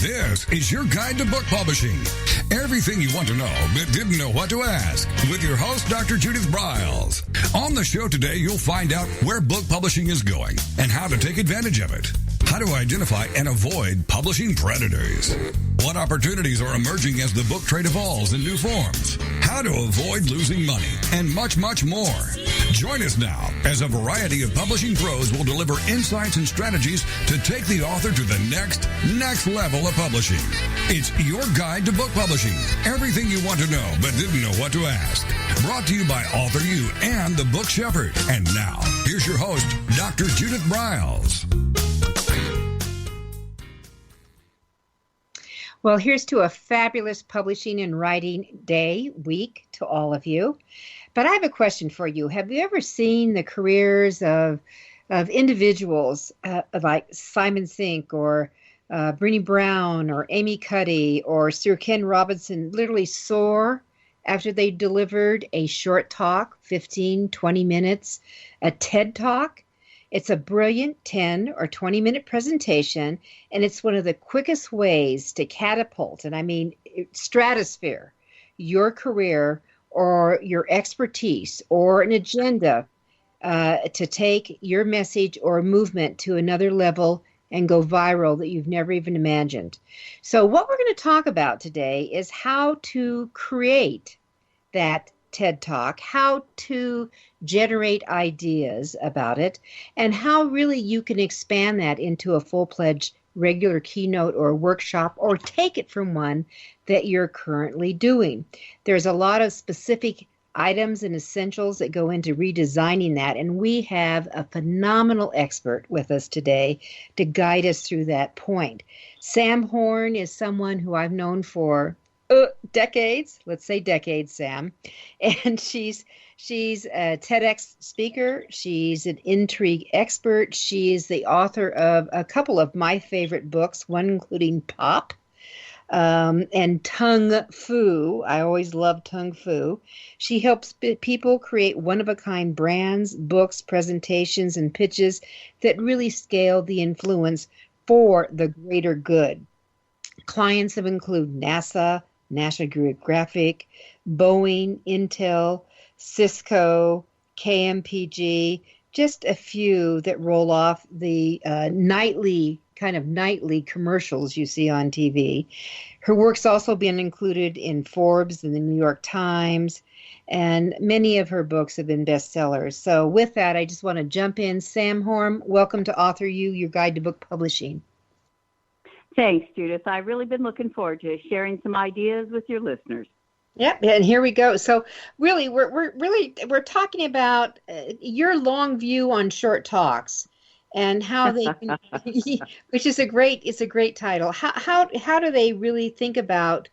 This is your guide to book publishing. Everything you want to know but didn't know what to ask with your host, Dr. Judith Briles. On the show today, you'll find out where book publishing is going and how to take advantage of it. How to identify and avoid publishing predators. What opportunities are emerging as the book trade evolves in new forms. How to avoid losing money and much, much more. Join us now as a variety of publishing pros will deliver insights and strategies to take the author to the next level of publishing. It's your guide to book publishing. Everything you want to know but didn't know what to ask. Brought to you by AuthorU and the Book Shepherd. And now, here's your host, Dr. Judith Briles. Well, here's to a fabulous publishing and writing week to all of you. But I have a question for you. Have you ever seen the careers of individuals like Simon Sink or Brené Brown or Amy Cuddy or Sir Ken Robinson literally soar after they delivered a short talk, 15, 20 minutes, a TED Talk? It's a brilliant 10 or 20-minute presentation, and it's one of the quickest ways to catapult, and I mean stratosphere, your career or your expertise or an agenda to take your message or movement to another level and go viral that you've never even imagined. So what we're going to talk about today is how to create that TED Talk, how to generate ideas about it, and how really you can expand that into a full-fledged regular keynote or workshop or take it from one that you're currently doing. There's a lot of specific items and essentials that go into redesigning that, and we have a phenomenal expert with us today to guide us through that point. Sam Horn is someone who I've known for decades, let's say decades, Sam. And she's a TEDx speaker. She's an intrigue expert. She is the author of a couple of my favorite books, one including Pop and Tung Fu. I always love Tung Fu. She helps people create one-of-a-kind brands, books, presentations, and pitches that really scale the influence for the greater good. Clients have included NASA, National Geographic, Boeing, Intel, Cisco, KMPG, just a few that roll off the nightly commercials you see on TV. Her work's also been included in Forbes and the New York Times, and many of her books have been bestsellers. So with that, I just want to jump in. Sam Horn, welcome to AuthorU, your guide to book publishing. Thanks, Judith. I've really been looking forward to sharing some ideas with your listeners. Yep, and here we go. So really, we're talking about your long view on short talks and how they, which is a great title. How do they really think about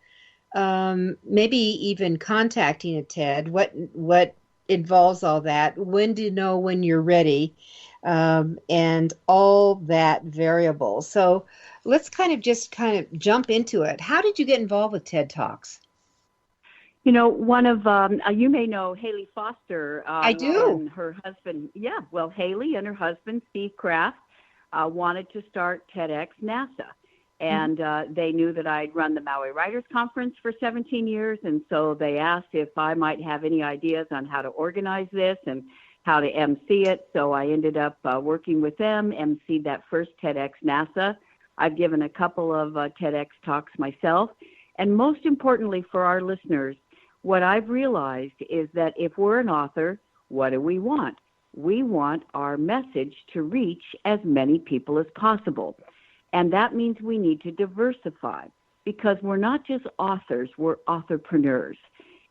maybe even contacting a TED? What involves all that? When do you know when you're ready? And all that variable. So let's kind of jump into it. How did you get involved with TED Talks? You know, one of, you may know Haley Foster. I do. And her husband, Haley and her husband, Steve Kraft, wanted to start TEDx NASA. And they knew that I'd run the Maui Writers Conference for 17 years. And so they asked if I might have any ideas on how to organize this and how to MC it. So I ended up working with them, MC'd that first TEDx NASA. I've given a couple of TEDx talks myself. And most importantly for our listeners, what I've realized is that if we're an author, what do we want? We want our message to reach as many people as possible. And that means we need to diversify because we're not just authors, we're authorpreneurs.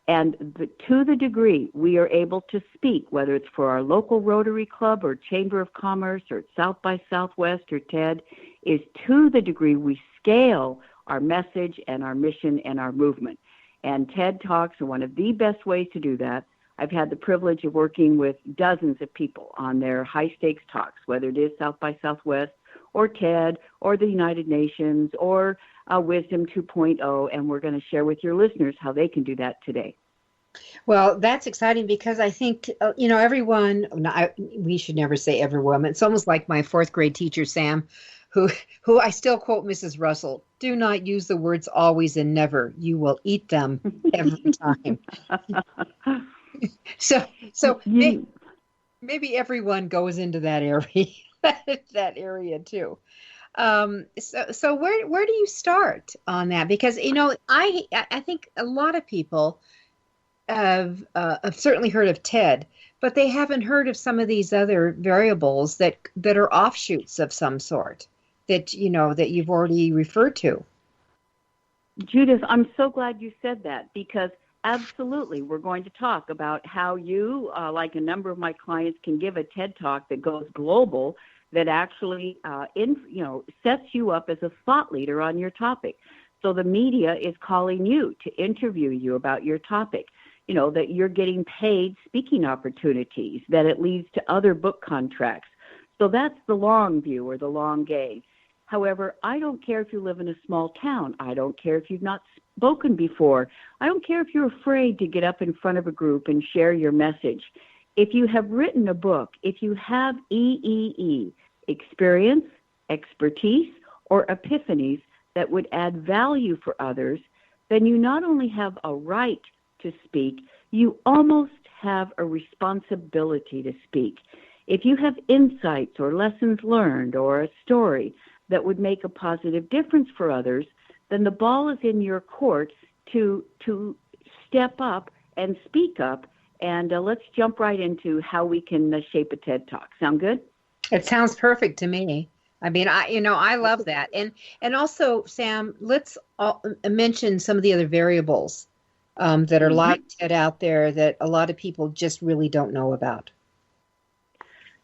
And to the degree we are able to speak, whether it's for our local Rotary Club or Chamber of Commerce or South by Southwest or TED, is to the degree we scale our message and our mission and our movement. And TED Talks are one of the best ways to do that. I've had the privilege of working with dozens of people on their high-stakes talks, whether it is South by Southwest or TED or the United Nations or Wisdom 2.0, and we're going to share with your listeners how they can do that today. Well, that's exciting because I think, everyone, we should never say everyone. It's almost like my fourth grade teacher, Sam, who I still quote Mrs. Russell, do not use the words always and never. You will eat them every time. So maybe everyone goes into that area, that area too. So where do you start on that? Because, I think a lot of people have certainly heard of TED, but they haven't heard of some of these other variables that are offshoots of some sort that you've already referred to. Judith, I'm so glad you said that, because absolutely we're going to talk about how you, like a number of my clients, can give a TED Talk that goes global, that actually sets you up as a thought leader on your topic. So the media is calling you to interview you about your topic. That you're getting paid speaking opportunities, that it leads to other book contracts. So that's the long view, or the long game. However, I don't care if you live in a small town. I don't care if you've not spoken before. I don't care if you're afraid to get up in front of a group and share your message. If you have written a book, if you have EEE, experience, expertise, or epiphanies that would add value for others, then you not only have a right to speak, you almost have a responsibility to speak. If you have insights or lessons learned or a story that would make a positive difference for others, then the ball is in your court to step up and speak up. And let's jump right into how we can shape a TED Talk. Sound good? It sounds perfect to me. I mean, I love that. And also, Sam, let's mention some of the other variables that are like TED out there that a lot of people just really don't know about.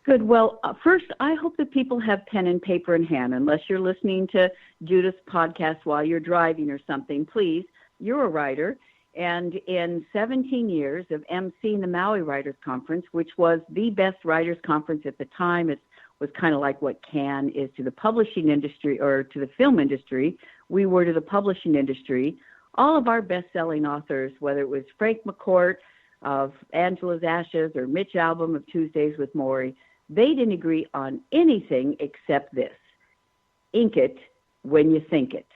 Good. Well, first, I hope that people have pen and paper in hand. Unless you're listening to Judith's podcast while you're driving or something, please, you're a writer. And in 17 years of emceeing the Maui Writers Conference, which was the best writers conference at the time, it was kind of like what Cannes is to the publishing industry or to the film industry, we were to the publishing industry. All of our best-selling authors, whether it was Frank McCourt of Angela's Ashes or Mitch Albom of Tuesdays with Morrie, they didn't agree on anything except this: ink it when you think it.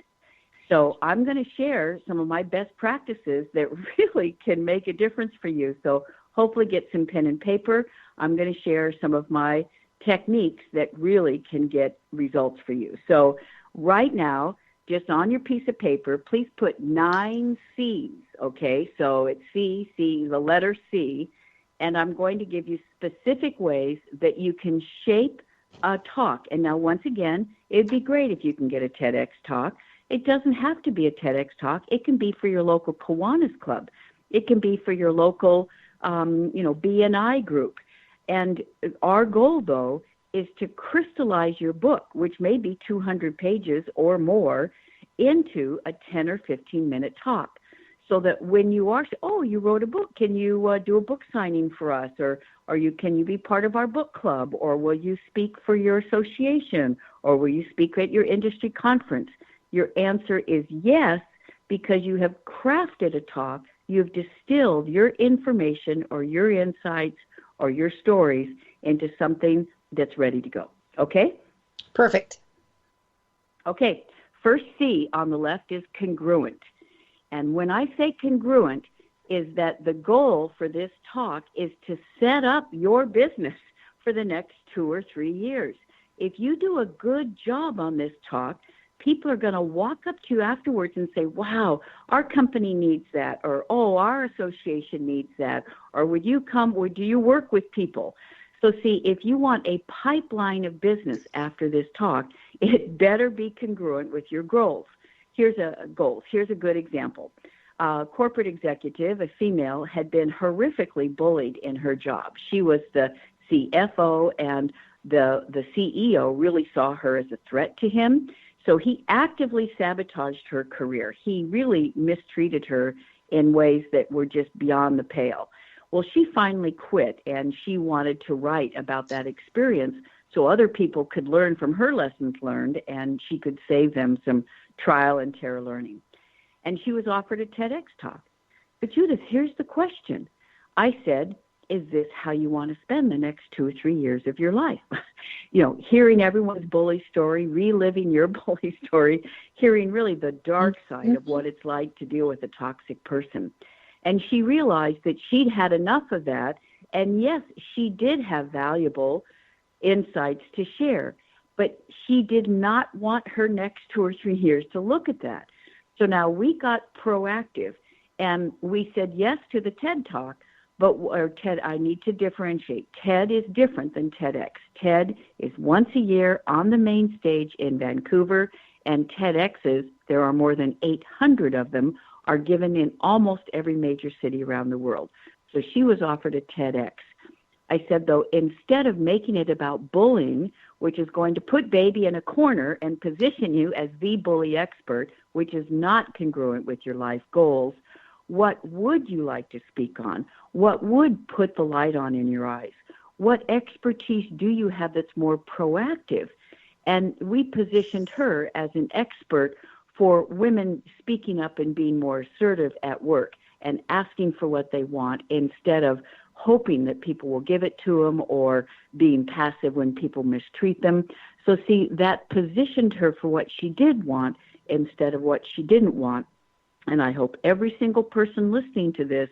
So I'm going to share some of my best practices that really can make a difference for you. So hopefully get some pen and paper. I'm going to share some of my techniques that really can get results for you. So right now, just on your piece of paper, please put 9 C's, okay? So it's C, the letter C, and I'm going to give you specific ways that you can shape a talk. And now, once again, it'd be great if you can get a TEDx talk. It doesn't have to be a TEDx talk. It can be for your local Kiwanis Club. It can be for your local, BNI group. And our goal, though, is to crystallize your book, which may be 200 pages or more, into a 10 or 15-minute talk. So that when you are, you wrote a book, can you do a book signing for us? Or can you be part of our book club? Or will you speak for your association? Or will you speak at your industry conference? Your answer is yes, because you have crafted a talk. You've distilled your information or your insights or your stories into something that's ready to go. Okay? Perfect. Okay. First C on the left is congruent. And when I say congruent, is that the goal for this talk is to set up your business for the next 2 or 3 years. If you do a good job on this talk, people are going to walk up to you afterwards and say, wow, our company needs that, or, our association needs that, or would you come, or do you work with people? So see, if you want a pipeline of business after this talk, it better be congruent with your goals. Here's a good example. Corporate executive, a female, had been horrifically bullied in her job. She was the CFO, and the CEO really saw her as a threat to him. So he actively sabotaged her career. He really mistreated her in ways that were just beyond the pale. Well, she finally quit, and she wanted to write about that experience so other people could learn from her lessons learned, and she could save them some trial and terror learning. And she was offered a TEDx talk. But Judith, here's the question. I said, is this how you want to spend the next 2 or 3 years of your life? Hearing everyone's bully story, reliving your bully story, hearing really the dark side of what it's like to deal with a toxic person. And she realized that she'd had enough of that. And yes, she did have valuable insights to share, but she did not want her next 2 or 3 years to look at that. So now we got proactive and we said yes to the TED Talk, or TED, I need to differentiate. TED is different than TEDx. TED is once a year on the main stage in Vancouver, and TEDx's, there are more than 800 of them, are given in almost every major city around the world. So she was offered a TEDx. I said, though, instead of making it about bullying, which is going to put baby in a corner and position you as the bully expert, which is not congruent with your life goals, what would you like to speak on? What would put the light on in your eyes? What expertise do you have that's more proactive? And we positioned her as an expert for women speaking up and being more assertive at work and asking for what they want instead of hoping that people will give it to them or being passive when people mistreat them. So see, that positioned her for what she did want instead of what she didn't want. And I hope every single person listening to this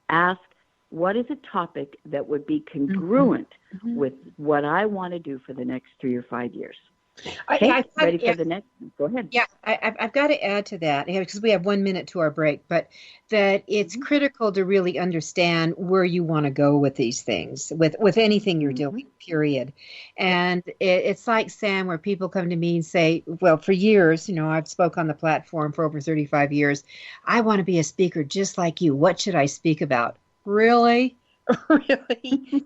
asks, what is a topic that would be congruent with what I want to do for the next 3 or 5 years? Okay, ready for the next? Go ahead. Yeah, I've got to add to that because we have 1 minute to our break, but that it's critical to really understand where you want to go with these things, with anything you're doing, period. And it's like, Sam, where people come to me and say, well, for years, I've spoke on the platform for over 35 years. I want to be a speaker just like you. What should I speak about? Really? Really?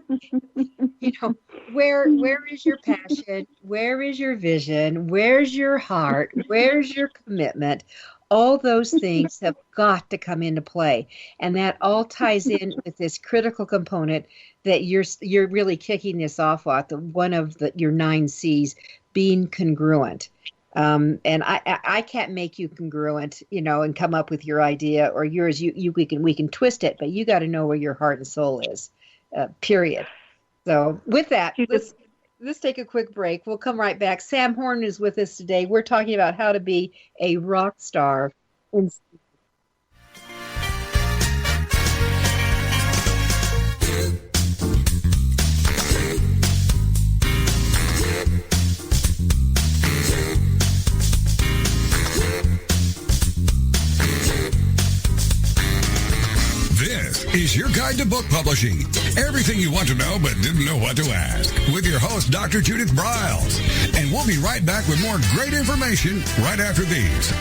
Where is your passion? Where is your vision? Where's your heart? Where's your commitment? All those things have got to come into play. And that all ties in with this critical component that you're really kicking this off with, one of your 9 C's, being congruent. And I can't make you congruent, and come up with your idea or yours. We can twist it, but you got to know where your heart and soul is, period. So with that, let's take a quick break. We'll come right back. Sam Horn is with us today. We're talking about how to be a rock star in is your guide to book publishing. Everything you want to know but didn't know what to ask. With your host, Dr. Judith Briles. And we'll be right back with more great information right after these.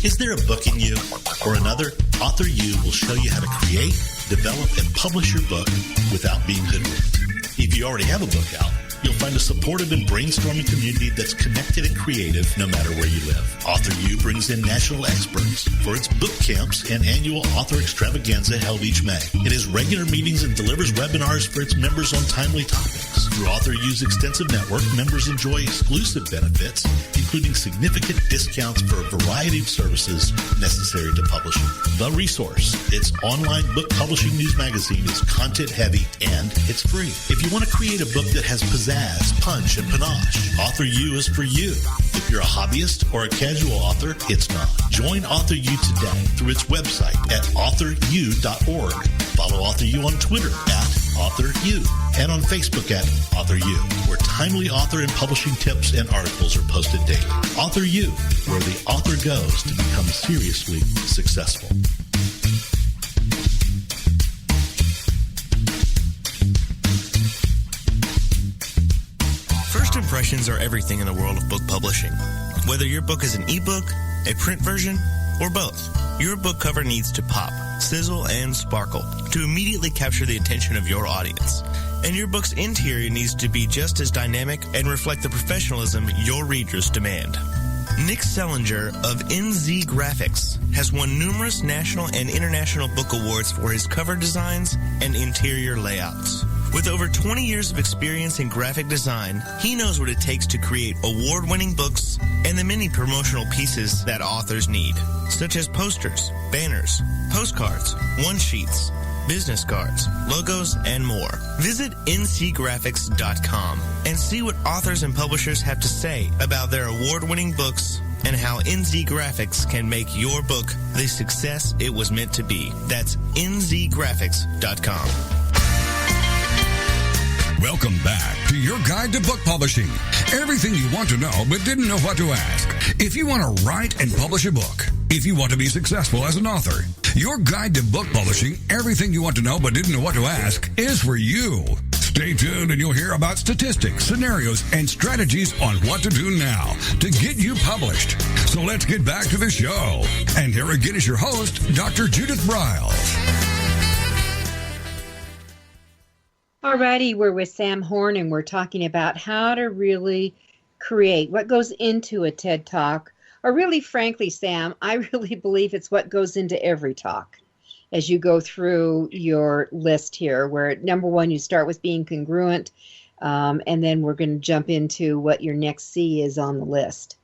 Is there a book in you or another? AuthorU will show you how to create, develop, and publish your book without being hoodwinked. If you already have a book out, you'll find a supportive and brainstorming community that's connected and creative no matter where you live. AuthorU brings in national experts for its book camps and annual author extravaganza held each May. It has regular meetings and delivers webinars for its members on timely topics. Through AuthorU's extensive network, members enjoy exclusive benefits, including significant discounts for a variety of services necessary to publishing. The Resource, its online book publishing news magazine, is content-heavy and it's free. If you want to create a book that has pizzazz, punch, and panache, AuthorU is for you. If you're a hobbyist or a casual author, it's not. Join AuthorU today through its website at AuthorU.org. Follow AuthorU on Twitter at AuthorU and on Facebook at AuthorU, where timely author and publishing tips and articles are posted daily. AuthorU, where the author goes to become seriously successful. First impressions are everything in the world of book publishing. Whether your book is an ebook, a print version, or both, your book cover needs to pop, sizzle, and sparkle to immediately capture the attention of your audience. And your book's interior needs to be just as dynamic and reflect the professionalism your readers demand. Nick Sellinger of NZ Graphics has won numerous national and international book awards for his cover designs and interior layouts. With over 20 years of experience in graphic design, he knows what it takes to create award-winning books and the many promotional pieces that authors need, such as posters, banners, postcards, one-sheets, business cards, logos, and more. Visit ncgraphics.com and see what authors and publishers have to say about their award-winning books and how NZ Graphics can make your book the success it was meant to be. That's nzgraphics.com. Welcome back to your guide to book publishing. Everything you want to know but didn't know what to ask. If you want to write and publish a book, if you want to be successful as an author, your guide to book publishing, everything you want to know but didn't know what to ask, is for you. Stay tuned and you'll hear about statistics, scenarios, and strategies on what to do now to get you published. So let's get back to the show. And here again is your host, Dr. Judith Briles. Alrighty, we're with Sam Horn, and we're talking about how to really create what goes into a TED Talk. Or really, frankly, Sam, I really believe it's what goes into every talk as you go through your list here, where number one, you start with being congruent, and then we're going to jump into what your next C is on the list.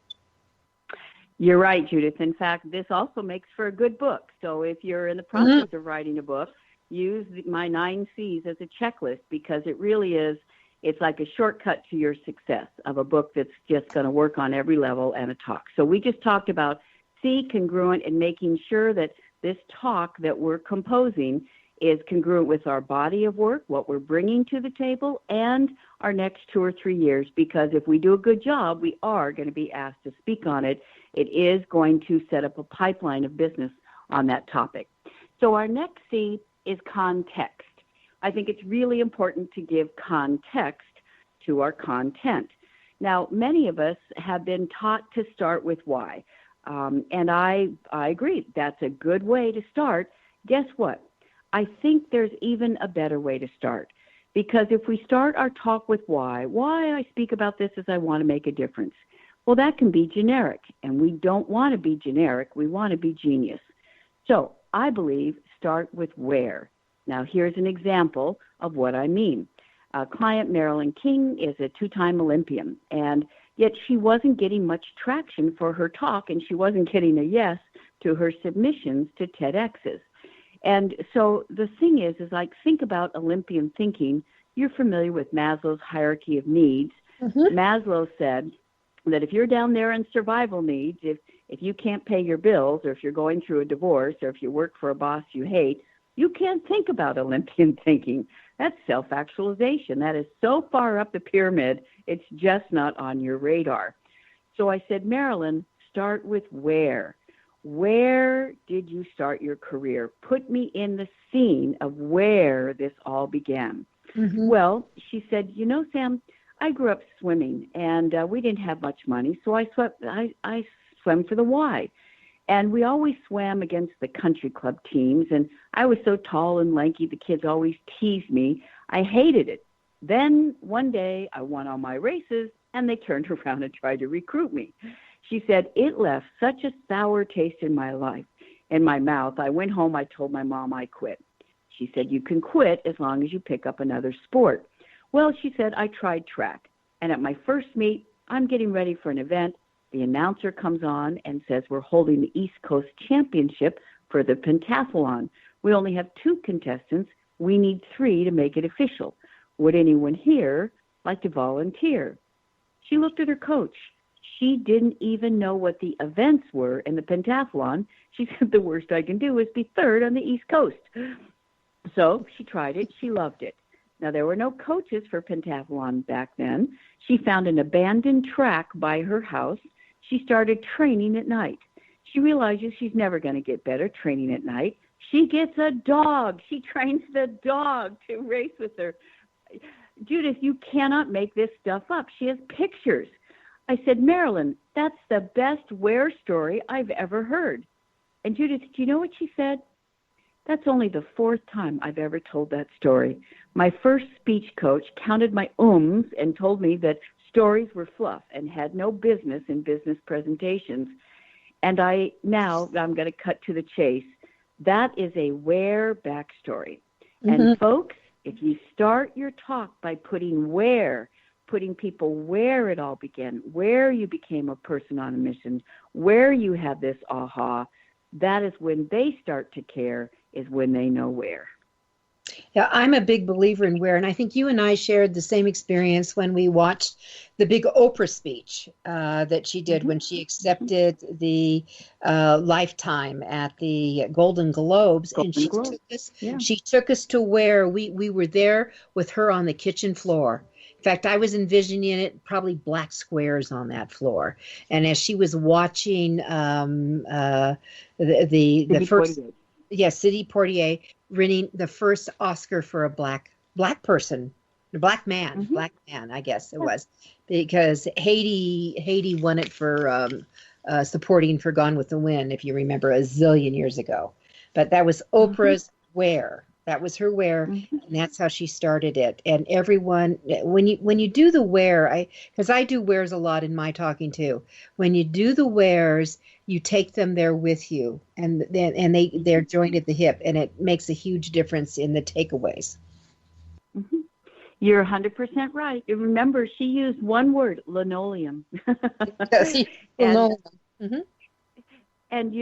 You're right, Judith. In fact, this also makes for a good book. So if you're in the process of writing a book, use my 9 C's as a checklist, because it really is, it's like a shortcut to your success of a book that's just going to work on every level and a talk. So we just talked about C, congruent, and making sure that this talk that we're composing is congruent with our body of work, what we're bringing to the table, and our next 2 or 3 years, because if we do a good job, we are going to be asked to speak on it. It is going to set up a pipeline of business on that topic. So our next C is context. I think it's really important to give context to our content. Now, many of us have been taught to start with why, and I agree. That's a good way to start. Guess what? I think there's even a better way to start, because if we start our talk with why I speak about this is I want to make a difference. Well, that can be generic, and we don't want to be generic. We want to be genius. So I believe start with where. Now, here's an example of what I mean. Client Marilyn King is a 2-time Olympian, and yet she wasn't getting much traction for her talk, and she wasn't getting a yes to her submissions to TEDx's. And so the thing is like, think about Olympian thinking. You're familiar with Maslow's hierarchy of needs. Mm-hmm. Maslow said that if you're down there in survival needs, if you can't pay your bills, or if you're going through a divorce, or if you work for a boss you hate, you can't think about Olympian thinking. That's self-actualization. That is so far up the pyramid, it's just not on your radar. So I said, Marilyn, start with where. Where did you start your career? Put me in the scene of where this all began. Mm-hmm. Well, she said, Sam, I grew up swimming, and we didn't have much money, so I swam for the Y. And we always swam against the country club teams, and I was so tall and lanky, the kids always teased me. I hated it. Then one day I won all my races, and they turned around and tried to recruit me. She said, it left such a sour taste in my life, in my mouth. I went home, I told my mom I quit. She said, you can quit as long as you pick up another sport. Well, she said, I tried track. And at my first meet, I'm getting ready for an event. The announcer comes on and says, we're holding the East Coast Championship for the pentathlon. We only have 2 contestants. We need 3 to make it official. Would anyone here like to volunteer? She looked at her coach. She didn't even know what the events were in the pentathlon. She said, the worst I can do is be 3rd on the East Coast. So she tried it. She loved it. Now, there were no coaches for pentathlon back then. She found an abandoned track by her house. She started training at night. She realizes she's never going to get better training at night. She gets a dog. She trains the dog to race with her. Judith, you cannot make this stuff up. She has pictures. I said, Marilyn, that's the best where story I've ever heard. And Judith, do you know what she said? That's only the 4th time I've ever told that story. My first speech coach counted my ums and told me that stories were fluff and had no business in business presentations. And now I'm going to cut to the chase. That is a where backstory. Mm-hmm. And folks, If you start your talk by putting people where it all began, where you became a person on a mission, where you have this aha, that is when they start to care, is when they know where. Yeah, I'm a big believer in where, and I think you and I shared the same experience when we watched the big Oprah speech that she did when she accepted the Lifetime at the Golden Globes, and she took us to where we were there with her on the kitchen floor. In fact, I was envisioning it probably black squares on that floor, and as she was watching the first. Poitier. Yes, Sidney Poitier winning the first Oscar for a black person, a black man, I guess it was, because Haiti won it for supporting for Gone with the Wind, if you remember, a zillion years ago. But that was Oprah's Where. That was her where, and that's how she started it. And everyone, when you do the where, because I do wheres a lot in my talking too. When you do the wheres, you take them there with you, and they're joined at the hip, and it makes a huge difference in the takeaways. Mm-hmm. You're 100% right. You remember, she used one word, linoleum. Linoleum. And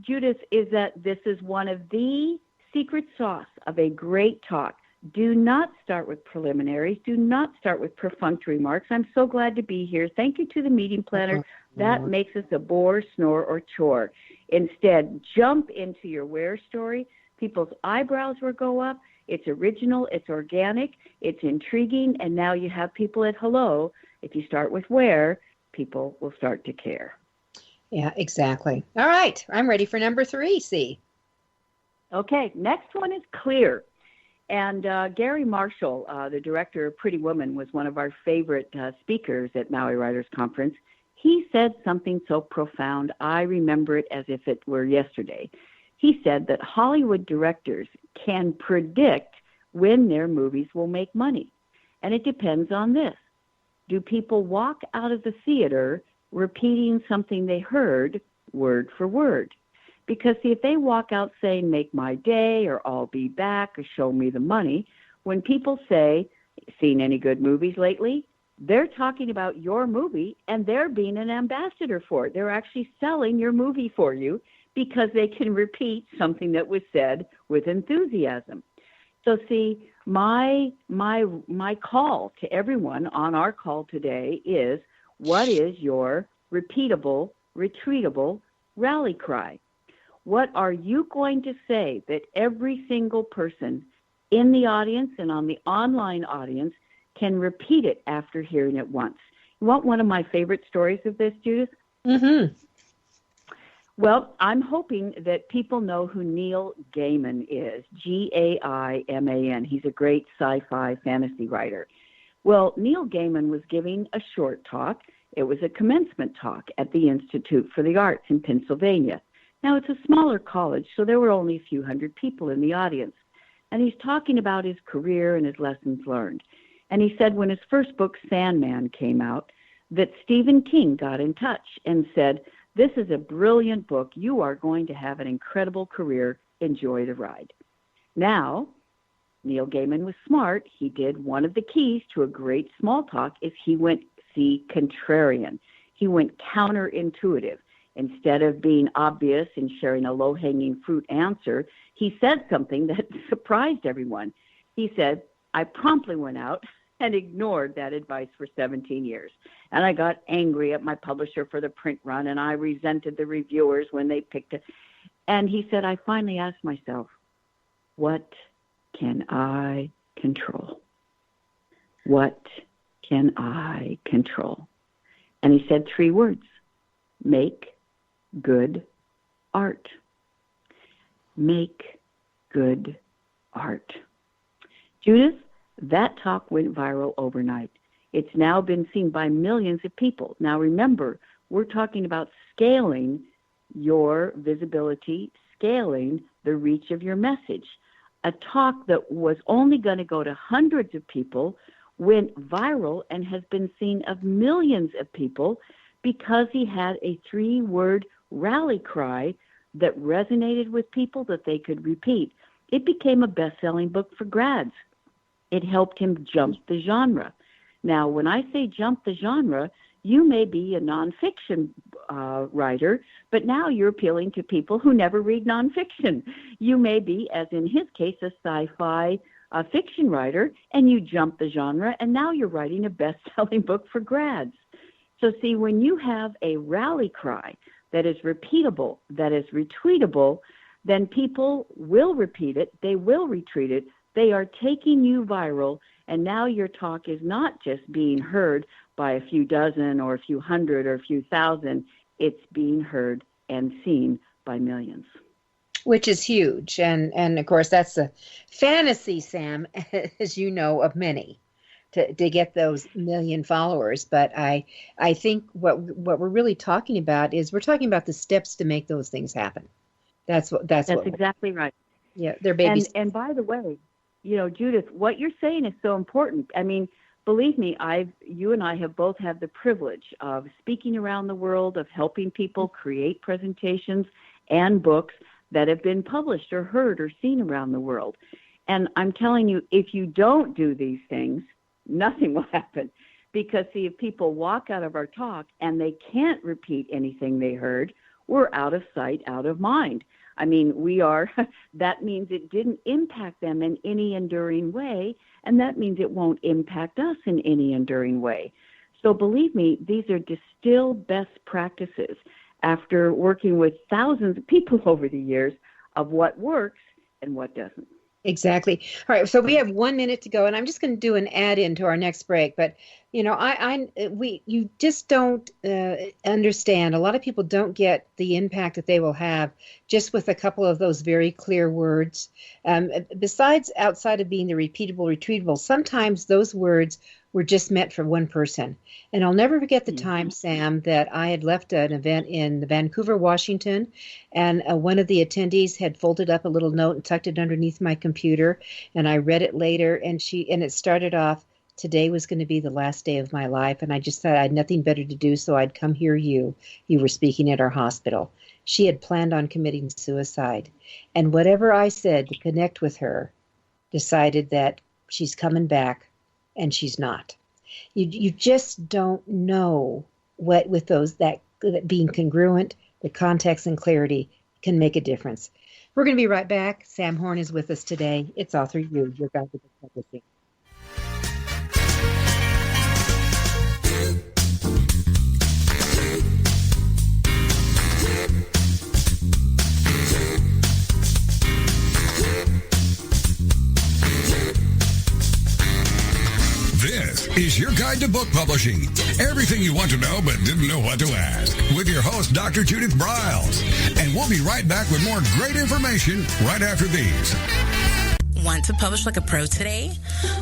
Judith, is that this is one of the secret sauce of a great talk. Do not start with preliminaries. Do not start with perfunctory remarks. I'm so glad to be here. Thank you to the meeting planner. That makes us a bore, snore, or chore. Instead, jump into your where story. People's eyebrows will go up. It's original. It's organic. It's intriguing. And now you have people at hello. If you start with where, people will start to care. Yeah, exactly. All right. I'm ready for number 3, C. Okay, next one is clear. And Gary Marshall, the director of Pretty Woman, was one of our favorite speakers at Maui Writers Conference. He said something so profound, I remember it as if it were yesterday. He said that Hollywood directors can predict when their movies will make money. And it depends on this. Do people walk out of the theater repeating something they heard word for word? Because, see, if they walk out saying, make my day, or I'll be back, or show me the money, when people say, seen any good movies lately, they're talking about your movie, and they're being an ambassador for it. They're actually selling your movie for you because they can repeat something that was said with enthusiasm. So, see, my call to everyone on our call today is, what is your repeatable, retreatable rally cry? What are you going to say that every single person in the audience and on the online audience can repeat it after hearing it once? You want one of my favorite stories of this, Judith? Mm-hmm. Well, I'm hoping that people know who Neil Gaiman is, Gaiman. He's a great sci-fi fantasy writer. Well, Neil Gaiman was giving a short talk. It was a commencement talk at the Institute for the Arts in Pennsylvania. Now, it's a smaller college, so there were only a few hundred people in the audience. And he's talking about his career and his lessons learned. And he said when his first book, Sandman, came out, that Stephen King got in touch and said, this is a brilliant book. You are going to have an incredible career. Enjoy the ride. Now, Neil Gaiman was smart. He did one of the keys to a great small talk is he went, contrarian. He went counterintuitive. Instead of being obvious and sharing a low-hanging fruit answer, he said something that surprised everyone. He said, I promptly went out and ignored that advice for 17 years. And I got angry at my publisher for the print run, and I resented the reviewers when they picked it. And he said, I finally asked myself, what can I control? What can I control? And he said 3 words, make good art. Make good art. Judith, that talk went viral overnight. It's now been seen by millions of people. Now remember, we're talking about scaling your visibility, scaling the reach of your message. A talk that was only going to go to hundreds of people went viral and has been seen of millions of people because he had a 3-word rally cry that resonated with people that they could repeat. It became a best-selling book for grads. It helped him jump the genre. Now, when I say jump the genre, you may be a nonfiction writer, but now you're appealing to people who never read nonfiction. You may be, as in his case, a sci-fi fiction writer, and you jump the genre, and now you're writing a best-selling book for grads. So see, when you have a rally cry that is repeatable, that is retweetable, then people will repeat it, they will retweet it, they are taking you viral, and now your talk is not just being heard by a few dozen or a few hundred or a few thousand, it's being heard and seen by millions. Which is huge. And of course, that's a fantasy, Sam, as you know, of many, to get those million followers. But I think what we're really talking about is we're talking about the steps to make those things happen. That's exactly right. Yeah, they're babies. And by the way, Judith, what you're saying is so important. I mean, believe me, you and I have both had the privilege of speaking around the world, of helping people create presentations and books that have been published or heard or seen around the world. And I'm telling you, if you don't do these things, nothing will happen. Because, see, if people walk out of our talk and they can't repeat anything they heard, we're out of sight, out of mind. I mean, that means it didn't impact them in any enduring way, and that means it won't impact us in any enduring way. So believe me, these are distilled best practices after working with thousands of people over the years of what works and what doesn't. Exactly. All right. So we have 1 minute to go, and I'm just going to do an add-in to our next break. But you just don't understand. A lot of people don't get the impact that they will have just with a couple of those very clear words. Besides, outside of being the repeatable, retweetable, sometimes those words were just meant for one person. And I'll never forget the time, Sam, that I had left an event in Vancouver, Washington, and one of the attendees had folded up a little note and tucked it underneath my computer, and I read it later, and it started off, "Today was going to be the last day of my life," and I just thought I had nothing better to do, so I'd come hear you. You were speaking at our hospital. She had planned on committing suicide, and whatever I said to connect with her decided that she's coming back, and she's not. You just don't know what with those that being congruent, the context and clarity can make a difference. We're going to be right back. Sam Horn is with us today. It's AuthorU, your guide to book publishing. This is your guide to book publishing. Everything you want to know but didn't know what to ask. With your host, Dr. Judith Briles. And we'll be right back with more great information right after these. Want to publish like a pro today?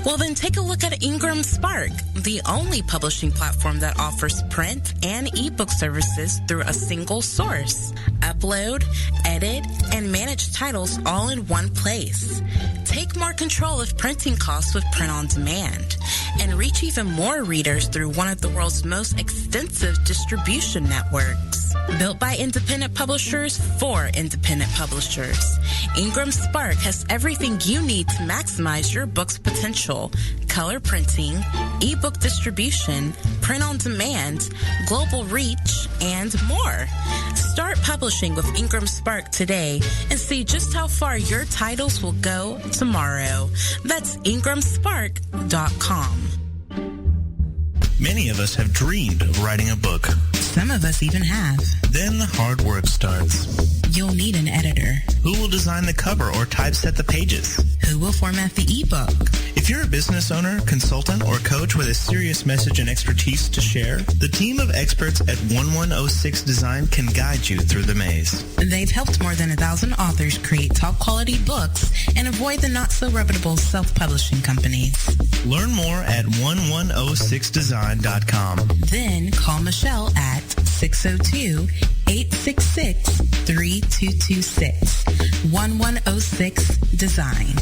Well, then take a look at Ingram Spark, the only publishing platform that offers print and ebook services through a single source. Upload, edit, and manage titles all in one place. Take more control of printing costs with print on demand, and reach even more readers through one of the world's most extensive distribution networks. Built by independent publishers for independent publishers, Ingram Spark has everything you need to maximize your book's potential: color printing, ebook distribution, print on demand, global reach, and more. Start publishing with Ingram Spark today and see just how far your titles will go tomorrow. That's ingramspark.com. Many of us have dreamed of writing a book. Some of us even have. Then the hard work starts. You'll need an editor. Who will design the cover or typeset the pages? Who will format the ebook? If you're a business owner, consultant, or coach with a serious message and expertise to share, the team of experts at 1106 Design can guide you through the maze. They've helped more than 1,000 authors create top-quality books and avoid the not-so-reputable self-publishing companies. Learn more at 1106design.com. Then call Michelle at 602-866-3226. 1106 Design.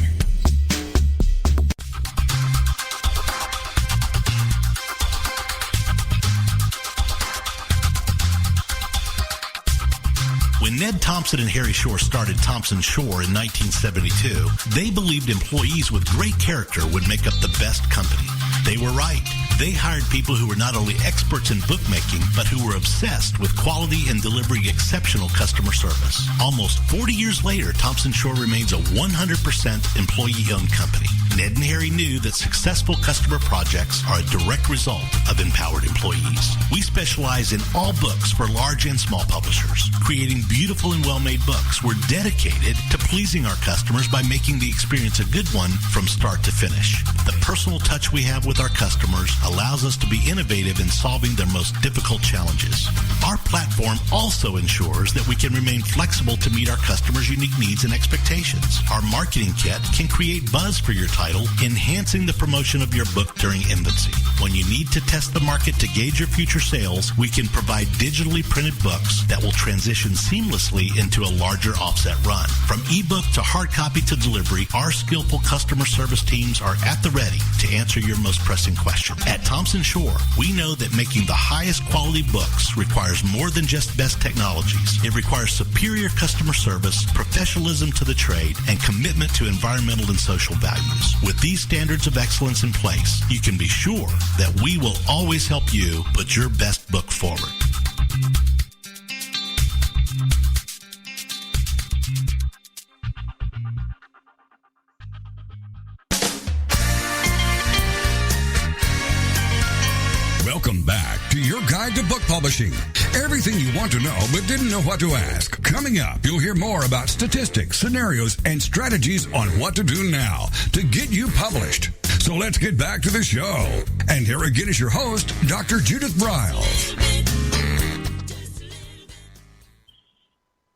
When Ned Thompson and Harry Shore started Thompson Shore in 1972, they believed employees with great character would make up the best company. They were right. They hired people who were not only experts in bookmaking, but who were obsessed with quality and delivering exceptional customer service. Almost 40 years later, Thompson Shore remains a 100% employee-owned company. Ned and Harry knew that successful customer projects are a direct result of empowered employees. We specialize in all books for large and small publishers. Creating beautiful and well-made books, we're dedicated to pleasing our customers by making the experience a good one from start to finish. The personal touch we have with our customers allows us to be innovative in solving their most difficult challenges. Our platform also ensures that we can remain flexible to meet our customers' unique needs and expectations. Our marketing kit can create buzz for your title, enhancing the promotion of your book during infancy. When you need to test the market to gauge your future sales, we can provide digitally printed books that will transition seamlessly into a larger offset run. From ebook to hard copy to delivery, our skillful customer service teams are at the ready to answer your most pressing question. At Thompson Shore, we know that making the highest quality books requires more than just best technologies. It requires superior customer service, professionalism to the trade, and commitment to environmental and social values. With these standards of excellence in place, you can be sure that we will always help you put your best book forward. Welcome back to your guide to book publishing. Everything you want to know but didn't know what to ask. Coming up, you'll hear more about statistics, scenarios, and strategies on what to do now to get you published. So let's get back to the show. And here again is your host, Dr. Judith Briles.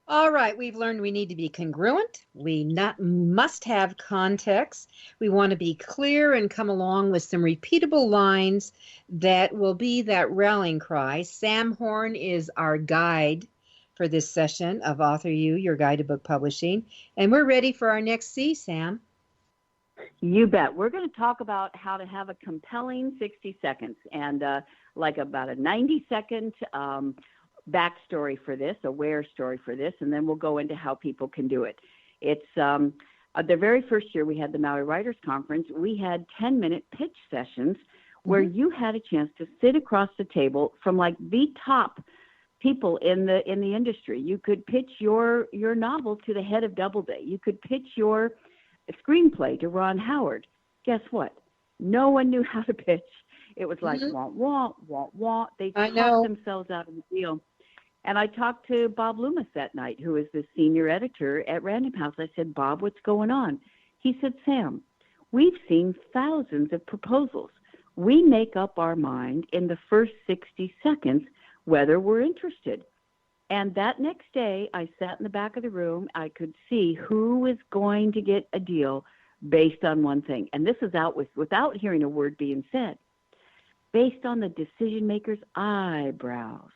All right, we've learned we need to be congruent. We must have context. We want to be clear and come along with some repeatable lines that will be that rallying cry. Sam Horn is our guide for this session of AuthorU, your guide to book publishing. And we're ready for our next C, Sam. You bet. We're going to talk about how to have a compelling 60 seconds and like about a 90-second backstory for this, a where story for this, and then we'll go into how people can do it. It's the very first year we had the Maui Writers Conference, we had 10-minute pitch sessions where you had a chance to sit across the table from like the top people in the industry. You could pitch your novel to the head of Doubleday. You could pitch your screenplay to Ron Howard. Guess what? No one knew how to pitch. It was like, wah, wah, wah. They talked themselves out of the deal. And I talked to Bob Loomis that night, who is the senior editor at Random House. I said, Bob, what's going on? He said, Sam, we've seen thousands of proposals. We make up our mind in the first 60 seconds whether we're interested. And that next day, I sat in the back of the room. I could see who was going to get a deal based on one thing. And this is out without hearing a word being said. Based on the decision maker's eyebrows.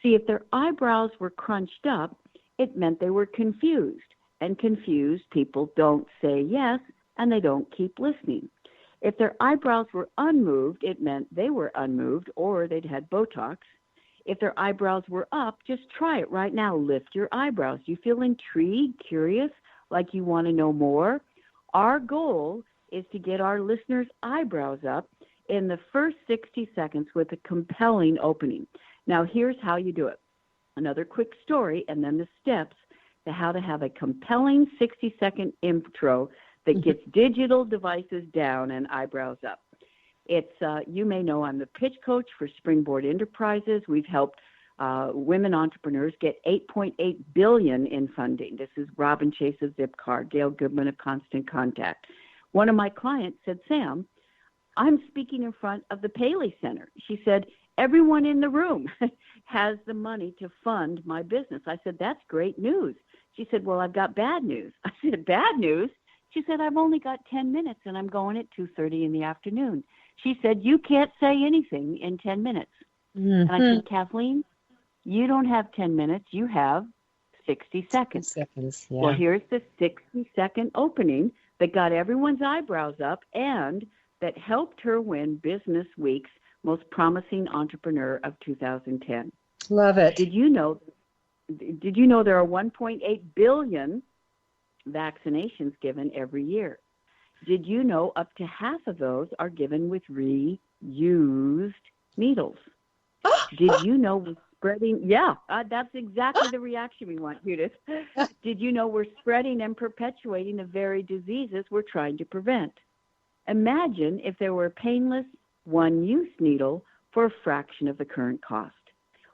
See, if their eyebrows were crunched up, it meant they were confused. And confused people don't say yes, and they don't keep listening. If their eyebrows were unmoved, it meant they were unmoved, or they'd had Botox. If their eyebrows were up, just try it right now. Lift your eyebrows. You feel intrigued, curious, like you want to know more? Our goal is to get our listeners' eyebrows up in the first 60 seconds with a compelling opening. Now, here's how you do it. Another quick story, and then the steps to how to have a compelling 60-second intro that gets digital devices down and eyebrows up. It's you may know I'm the pitch coach for Springboard Enterprises. We've helped women entrepreneurs get $8.8 billion in funding. This is Robin Chase of Zipcar, Gail Goodman of Constant Contact. One of my clients said, Sam, I'm speaking in front of the Paley Center. She said, everyone in the room has the money to fund my business. I said, that's great news. She said, well, I've got bad news. I said, bad news? She said, I've only got 10 minutes and I'm going at 2:30 in the afternoon. She said, you can't say anything in 10 minutes. And I said, Kathleen, you don't have 10 minutes. You have 60 seconds. Yeah. Well, here's the 60-second opening that got everyone's eyebrows up and that helped her win Business Week's Most Promising Entrepreneur of 2010. Love it. Did you know did you know there are 1.8 billion vaccinations given every year? Did you know up to half of those are given with reused needles? Did you know we're spreading? Yeah, that's exactly the reaction we want, Judith. Did you know we're spreading and perpetuating the very diseases we're trying to prevent? Imagine if there were a painless one-use needle for a fraction of the current cost.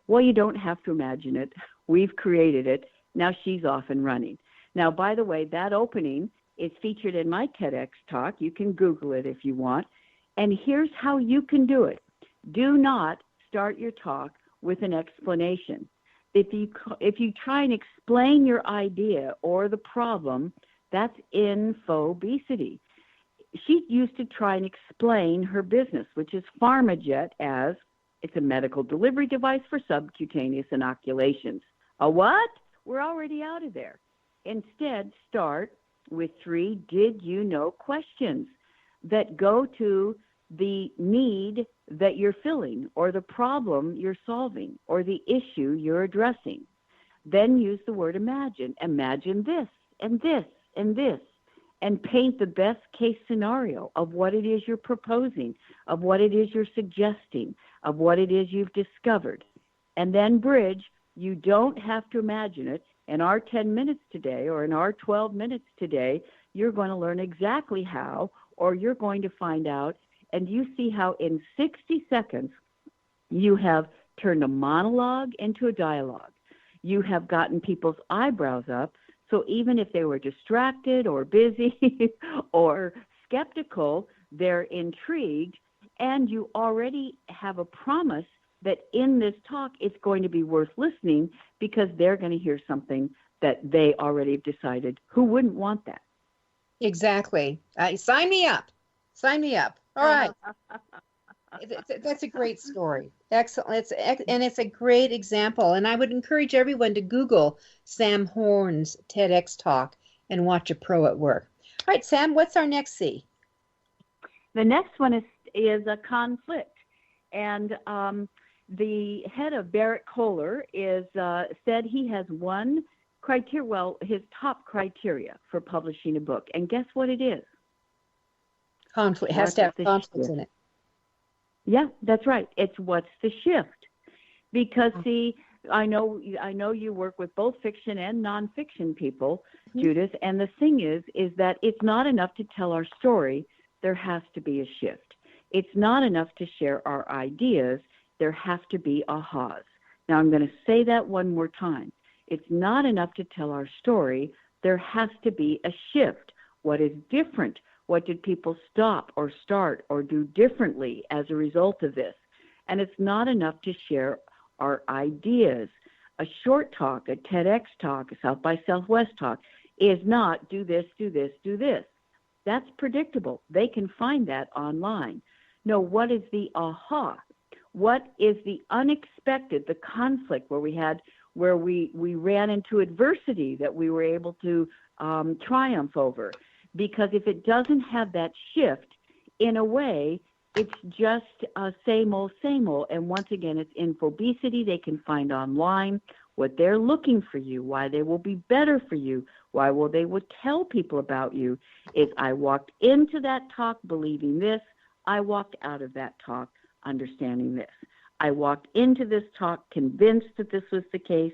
Well, you don't have to imagine it. We've created it. Now she's off and running. Now, by the way, that opening is featured in my TEDx talk. You can Google it if you want. And here's how you can do it. Do not start your talk with an explanation. If you try and explain your idea or the problem, that's INFObesity. She used to try and explain her business, which is PharmaJet, as it's a medical delivery device for subcutaneous inoculations. A what? We're already out of there. Instead, start with 3 did you know questions that go to the need that you're filling or the problem you're solving or the issue you're addressing. Then use the word imagine. Imagine this and this and this, and paint the best case scenario of what it is you're proposing, of what it is you're suggesting, of what it is you've discovered. And then bridge. You don't have to imagine it. In our 10 minutes today or in our 12 minutes today, you're going to learn exactly how, or you're going to find out. And you see how in 60 seconds you have turned a monologue into a dialogue. You have gotten people's eyebrows up. So even if they were distracted or busy or skeptical, they're intrigued. And you already have a promise that in this talk it's going to be worth listening because they're going to hear something that they already have decided. Who wouldn't want that? Exactly. Sign me up. Sign me up. All right. That's a great story. Excellent. It's a great example. And I would encourage everyone to Google Sam Horn's TEDx talk and watch a pro at work. All right, Sam, what's our next C? The next one is a conflict. And the head of Barrett Kohler said he has one criteria, well, his top criteria for publishing a book. And guess what it is? Conflict. It has to have conflict in it. Yeah, that's right. It's what's the shift. Because, see, I know you work with both fiction and nonfiction people, Judith, and the thing is that it's not enough to tell our story. There has to be a shift. It's not enough to share our ideas. There have to be ahas. Now, I'm going to say that one more time. It's not enough to tell our story. There has to be a shift. What is different? What did people stop or start or do differently as a result of this? And it's not enough to share our ideas. A short talk, a TEDx talk, a South by Southwest talk is not do this, do this, do this. That's predictable. They can find that online. No, what is the aha? What is the unexpected, the conflict where we ran into adversity that we were able to triumph over? Because if it doesn't have that shift, in a way, it's just same old, same old. And once again, it's INFObesity. They can find online what they're looking for you, why they will be better for you, why they will tell people about you. Is I walked into that talk believing this. I walked out of that talk understanding this. I walked into this talk convinced that this was the case.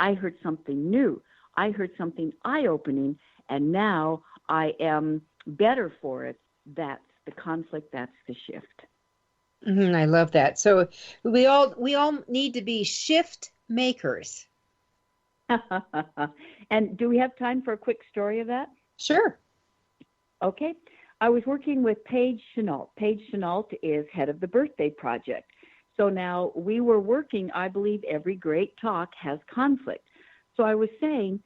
I heard something new. I heard something eye-opening, and now I am better for it. That's the conflict. That's the shift. I love that. So we all need to be shift makers. And do we have time for a quick story of that? Sure. Okay. I was working with Paige Chenault. Paige Chenault is head of the Birthday Project. So now we were working, I believe every great talk has conflict. So I was saying,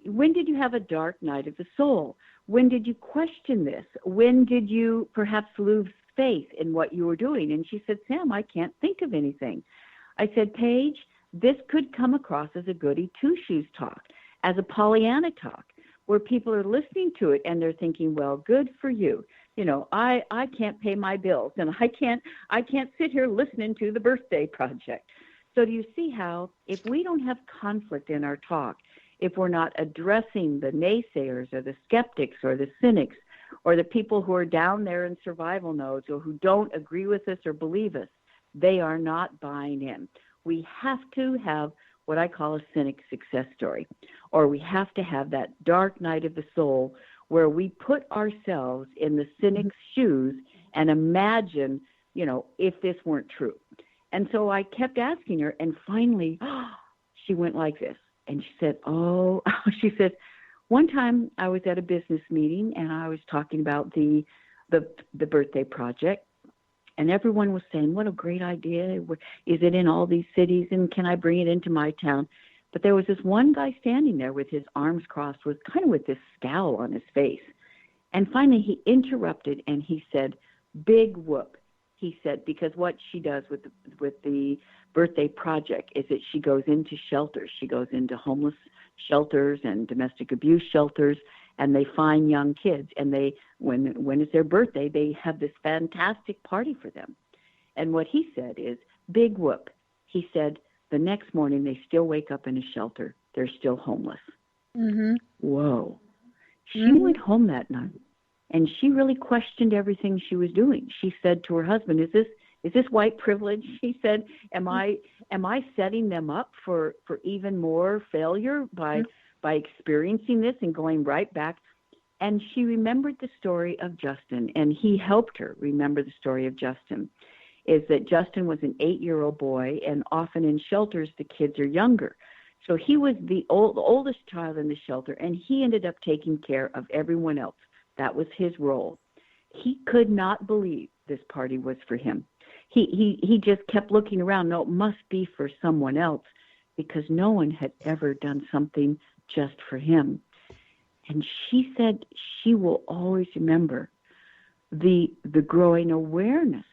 when did you have a dark night of the soul? When did you question this? When did you perhaps lose faith in what you were doing? And she said, Sam, I can't think of anything. I said, Paige, this could come across as a goody two-shoes talk, as a Pollyanna talk, where people are listening to it and they're thinking, well, good for you. You know, I can't pay my bills and I can't sit here listening to the Birthday Project. So do you see how if we don't have conflict in our talk, if we're not addressing the naysayers or the skeptics or the cynics or the people who are down there in survival nodes or who don't agree with us or believe us, they are not buying in. We have to have what I call a cynic success story, or we have to have that dark night of the soul where we put ourselves in the cynic's shoes and imagine, if this weren't true. And so I kept asking her, and finally she went like this. And she said, she said, one time I was at a business meeting and I was talking about the birthday project, and everyone was saying, what a great idea. Is it in all these cities, and can I bring it into my town? But there was this one guy standing there with his arms crossed, with this scowl on his face. And finally he interrupted and he said, big whoop. He said, because what she does with the birthday project is that she goes into shelters. She goes into homeless shelters and domestic abuse shelters, and they find young kids, and when it's their birthday, they have this fantastic party for them. And what he said is, big whoop. He said, the next morning they still wake up in a shelter. They're still homeless. Mm-hmm. Whoa. She went home that night, and she really questioned everything she was doing. She said to her husband, is this white privilege? She said, am I setting them up for even more failure by experiencing this and going right back? And she remembered the story of Justin, and he helped her remember the story of Justin, is that Justin was an 8-year-old boy, and often in shelters the kids are younger. So he was the oldest child in the shelter, and he ended up taking care of everyone else. That was his role. He could not believe this party was for him. He just kept looking around. No, it must be for someone else, because no one had ever done something just for him. And she said she will always remember the growing awareness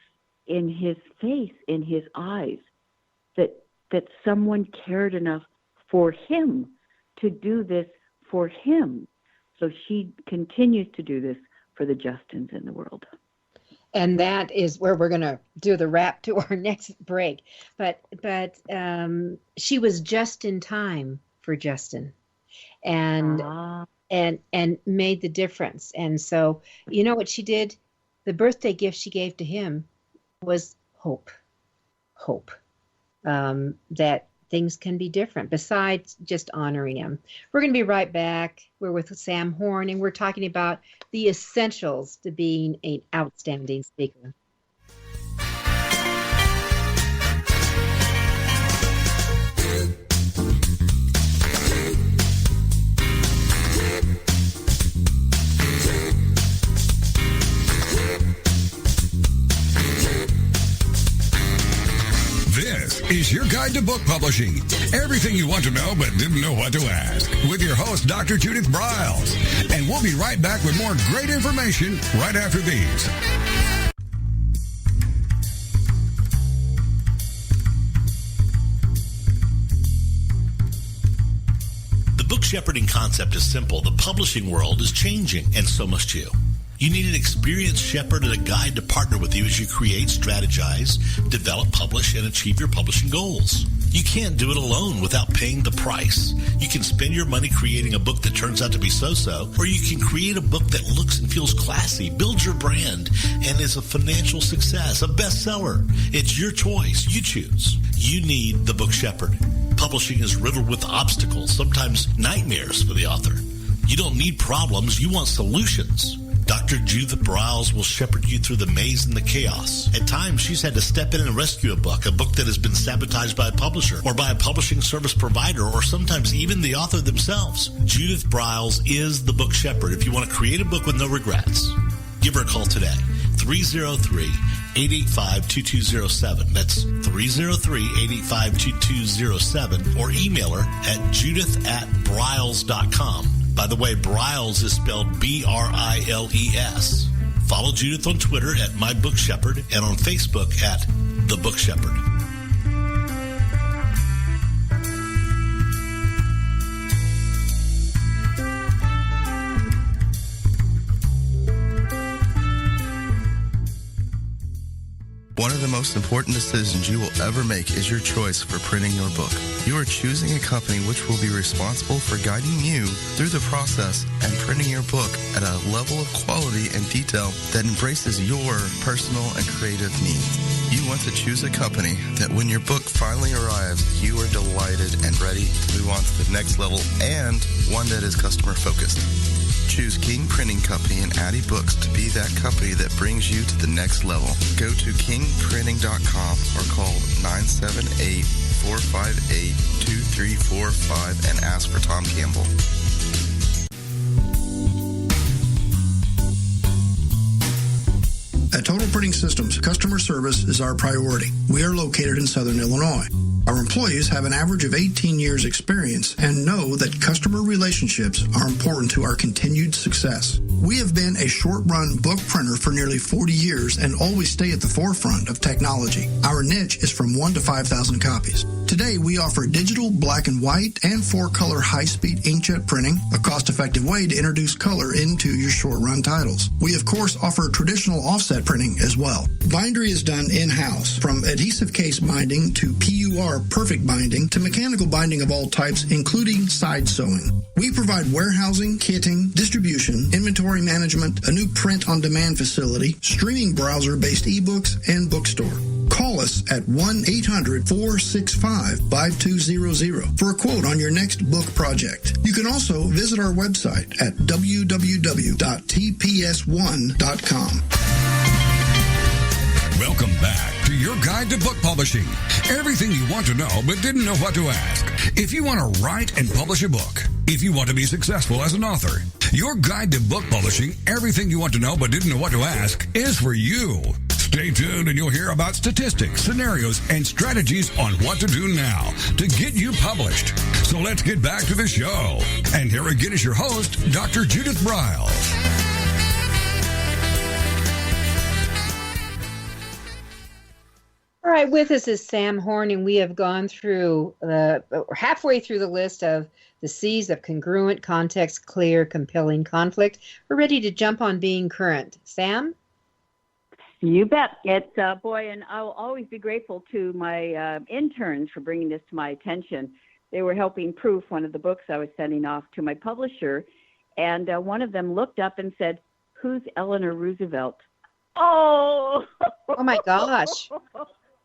in his face, in his eyes, that someone cared enough for him to do this for him. So she continues to do this for the Justins in the world. And that is where we're going to do the wrap to our next break. But she was just in time for Justin, and made the difference. And so, you know what she did? The birthday gift she gave to him was hope. That things can be different besides just honoring him. We're going to be right back. We're with Sam Horn, and we're talking about the essentials to being an outstanding speaker. This is your guide to book publishing. Everything you want to know but didn't know what to ask. With your host, Dr. Judith Briles. And we'll be right back with more great information right after these. The book shepherding concept is simple. The publishing world is changing, and so must you. You need an experienced shepherd and a guide to partner with you as you create, strategize, develop, publish, and achieve your publishing goals. You can't do it alone without paying the price. You can spend your money creating a book that turns out to be so-so, or you can create a book that looks and feels classy, builds your brand, and is a financial success, a bestseller. It's your choice. You choose. You need the book shepherd. Publishing is riddled with obstacles, sometimes nightmares for the author. You don't need problems. You want solutions. Dr. Judith Briles will shepherd you through the maze and the chaos. At times, she's had to step in and rescue a book that has been sabotaged by a publisher or by a publishing service provider, or sometimes even the author themselves. Judith Briles is the book shepherd if you want to create a book with no regrets. Give her a call today. 303-885-2207. That's 303-885-2207. Or email her at judith@briles.com. By the way, Briles is spelled B-R-I-L-E-S. Follow Judith on Twitter at My Book Shepherd and on Facebook at The Book Shepherd. One of the most important decisions you will ever make is your choice for printing your book. You are choosing a company which will be responsible for guiding you through the process and printing your book at a level of quality and detail that embraces your personal and creative needs. You want to choose a company that when your book finally arrives, you are delighted and ready to move on to the next level, and one that is customer focused. Choose King Printing Company and Addy Books to be that company that brings you to the next level. Go to kingprinting.com or call 978-458-2345 and ask for Tom Campbell. At Total Printing Systems, customer service is our priority. We are located in Southern Illinois. Our employees have an average of 18 years experience and know that customer relationships are important to our continued success. We have been a short-run book printer for nearly 40 years and always stay at the forefront of technology. Our niche is from 1 to 5,000 copies. Today, we offer digital, black and white, and 4-color high-speed inkjet printing, a cost-effective way to introduce color into your short-run titles. We, of course, offer traditional offset printing as well. Bindery is done in-house, from adhesive case binding to PUR perfect binding to mechanical binding of all types, including side sewing. We provide warehousing, kitting, distribution, inventory management, a new print-on-demand facility, streaming browser-based ebooks, and bookstore. Call us at 1-800-465-5200 for a quote on your next book project. You can also visit our website at www.tps1.com. Welcome back to your guide to book publishing. Everything you want to know but didn't know what to ask. If you want to write and publish a book, if you want to be successful as an author, your guide to book publishing, everything you want to know but didn't know what to ask, is for you. Stay tuned and you'll hear about statistics, scenarios, and strategies on what to do now to get you published. So let's get back to the show. And here again is your host, Dr. Judith Briles. All right, with us is Sam Horn, and we have gone through halfway through the list of the C's of congruent, context, clear, compelling, conflict. We're ready to jump on being current. Sam? You bet. It's boy, and I'll always be grateful to my interns for bringing this to my attention. They were helping proof one of the books I was sending off to my publisher, and one of them looked up and said, "Who's Eleanor Roosevelt?" Oh my gosh.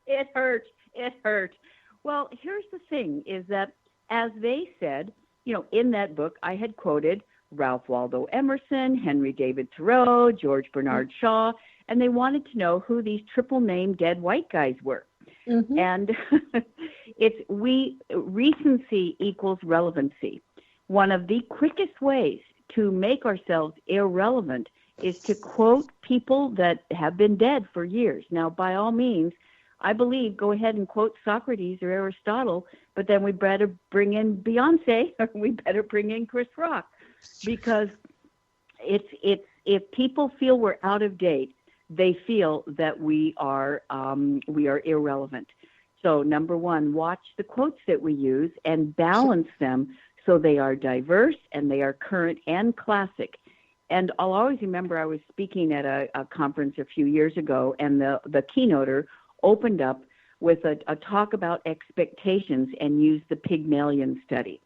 It hurt. It hurt. Well, here's the thing, is that as they said, in that book, I had quoted Ralph Waldo Emerson, Henry David Thoreau, George Bernard Shaw, and they wanted to know who these triple name dead white guys were. Mm-hmm. And recency equals relevancy. One of the quickest ways to make ourselves irrelevant is to quote people that have been dead for years. Now, by all means, I believe go ahead and quote Socrates or Aristotle, but then we better bring in Beyonce or we better bring in Chris Rock, because it's if people feel we're out of date, they feel that we are irrelevant. So number one, watch the quotes that we use and balance them so they are diverse and they are current and classic. And I'll always remember I was speaking at a conference a few years ago, and the keynoter opened up with a talk about expectations and used the Pygmalion study.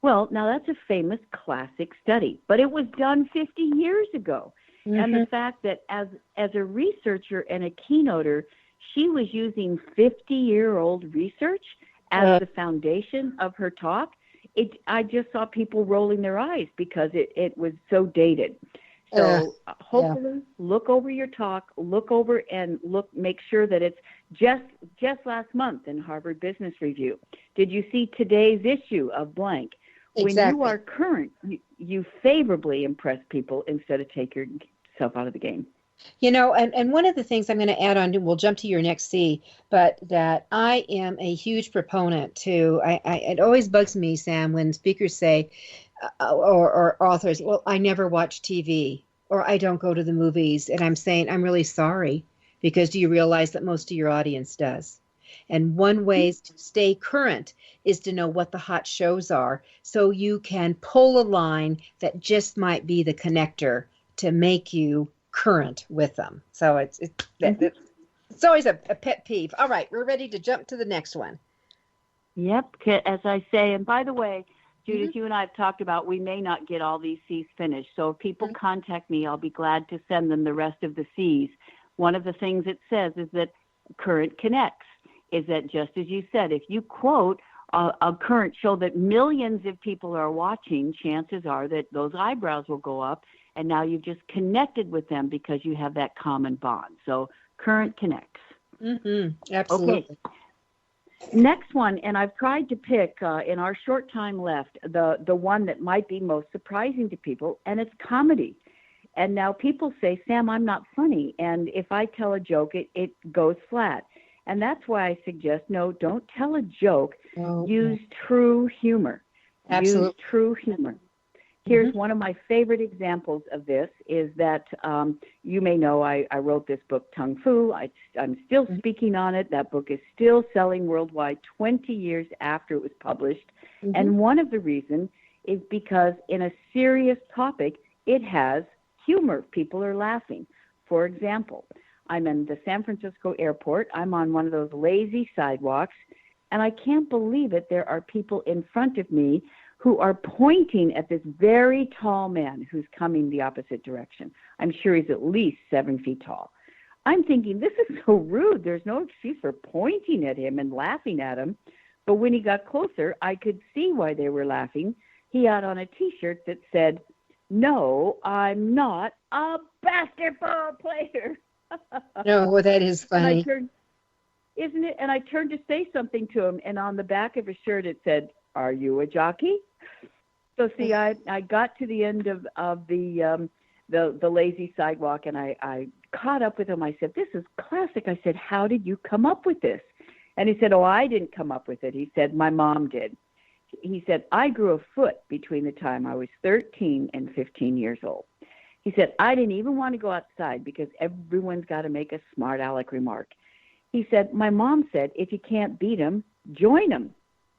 Well, now that's a famous classic study, but it was done 50 years ago. Mm-hmm. And the fact that as a researcher and a keynoter, she was using 50-year-old research as the foundation of her talk, I just saw people rolling their eyes because it was so dated. So hopefully look over your talk, make sure that it's just last month in Harvard Business Review. Did you see today's issue of blank? Exactly. When you are current, you favorably impress people instead of take yourself out of the game. And one of the things I'm going to add on, we'll jump to your next C, but that I am a huge proponent to, it always bugs me, Sam, when speakers say, or authors, well, I never watch TV, or I don't go to the movies. And I'm saying, I'm really sorry, because do you realize that most of your audience does? And one way to stay current is to know what the hot shows are, so you can pull a line that just might be the connector to make you current with them. So it's It's always a pet peeve. All right, we're ready to jump to the next one. Yep, as I say, and by the way, Judith, you and I have talked about we may not get all these C's finished. So if people contact me, I'll be glad to send them the rest of the C's. One of the things it says is that current connects, is that just as you said, if you quote a current show that millions of people are watching, chances are that those eyebrows will go up, and now you've just connected with them because you have that common bond. So current connects. Absolutely. Okay. Next one, and I've tried to pick in our short time left the one that might be most surprising to people, and it's comedy. And now people say, Sam, I'm not funny, and if I tell a joke, it goes flat. And that's why I suggest, no, don't tell a joke. Use true humor. Absolutely. Use true humor. Here's one of my favorite examples of this is that you may know I wrote this book, Tung Fu. I'm still speaking on it. That book is still selling worldwide 20 years after it was published. And one of the reasons is because in a serious topic, it has humor. People are laughing. For example, I'm in the San Francisco airport. I'm on one of those lazy sidewalks, and I can't believe it. There are people in front of me who are pointing at this very tall man who's coming the opposite direction. I'm sure he's at least 7 feet tall. I'm thinking, this is so rude. There's no excuse for pointing at him and laughing at him. But when he got closer, I could see why they were laughing. He had on a T-shirt that said, "No, I'm not a basketball player." No, that is funny. Isn't it? And I turned to say something to him, and on the back of his shirt it said, "Are you a jockey?" So see, I got to the end of the lazy sidewalk, and I caught up with him. I said, "This is classic." I said, "How did you come up with this?" And he said, "Oh, I didn't come up with it." He said, "My mom did." He said, "I grew a foot between the time I was 13 and 15 years old." He said, "I didn't even want to go outside because everyone's got to make a smart aleck remark." He said, "My mom said, if you can't beat them, join them."